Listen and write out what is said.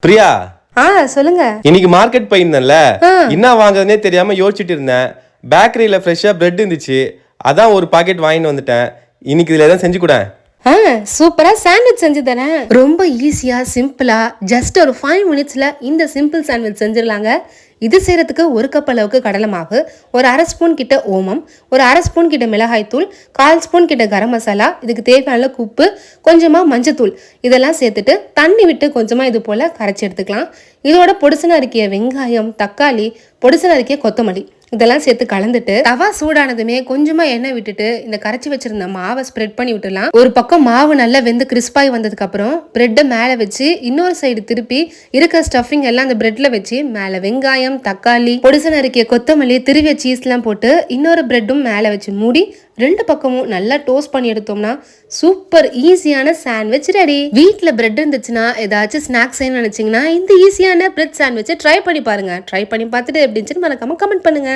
பிரியா, சொல்லுங்க. இன்னைக்கு மார்க்கெட் போயிருந்தேன்ல, என்ன வாங்குறதுனே தெரியாம யோசிச்சுட்டு இருந்தேன். பேக்கரியில ஃப்ரெஷ்ஷா பிரெட் இருந்துச்சு, அதான் ஒரு பாக்கெட் வாங்கிட்டு வந்துட்டேன். இன்னைக்கு இதுல எதாவது செஞ்சு கூட. சூப்பரா சாண்ட்விச் செஞ்சு தரேன். ரொம்ப ஈஸியா சிம்பிளா ஜஸ்ட் ஒரு 5 மினிட்ஸ்ல இந்த சிம்பிள் சாண்ட்விச் செஞ்சிடலாங்க. இது செய்யறதுக்கு 1 கப் அளவுக்கு கடலை மாவு, ஒரு 1/2 ஸ்பூன் கிட்ட ஓமம், ஒரு 1/2 ஸ்பூன் கிட்ட மிளகாய் தூள், 1/4 ஸ்பூன் கிட்ட கரம் மசாலா, இதுக்கு தேவையான உப்பு, கொஞ்சமா மஞ்சத்தூள் இதெல்லாம் சேர்த்துட்டு தண்ணி விட்டு கொஞ்சமா இது போல கரைச்சி எடுத்துக்கலாம். இதோட பொடிசு நறுக்கிய வெங்காயம், தக்காளி, பொடிசு நறுக்கிய கொத்தமல்லி இதெல்லாம் சேர்த்து கலந்துட்டு தவா சூடானதுமே கொஞ்சமா எண்ணெய் விட்டுட்டு இந்த கரைச்சி வச்சிருந்த மாவை ஸ்ப்ரெட் பண்ணி விட்டுலாம். ஒரு பக்கம் மாவு நல்லா வெந்து கிறிஸ்பாய் வந்ததுக்கு அப்புறம் பிரெட்டை மேல வச்சு இன்னொரு சைடு திருப்பி இருக்க ஸ்டஃபிங் எல்லாம் அந்த பிரெட்ல வச்சு மேல வெங்காயம், தக்காளி, பொடிசு நறுக்கிய கொத்தமல்லி, திருவிய சீஸ் எல்லாம் போட்டு இன்னொரு பிரெட்டும் மேல வச்சு மூடி 2 பக்கமும் நல்லா டோஸ்ட் பண்ணி எடுத்தோம்னா சூப்பர் ஈஸியான சாண்ட்விச் ரெடி. வீட்ல பிரெட் இருந்துச்சுன்னா ஏதாச்சும் ஸ்நாக்ஸ் செய்யணும்னு நினைச்சீங்கன்னா இந்த ஈஸியான பிரெட் சாண்ட்விச்சை ட்ரை பண்ணி பாருங்க. ட்ரை பண்ணி பார்த்துட்டு எப்படி இருந்துச்சுன்னு மறக்காம கமெண்ட் பண்ணுங்க.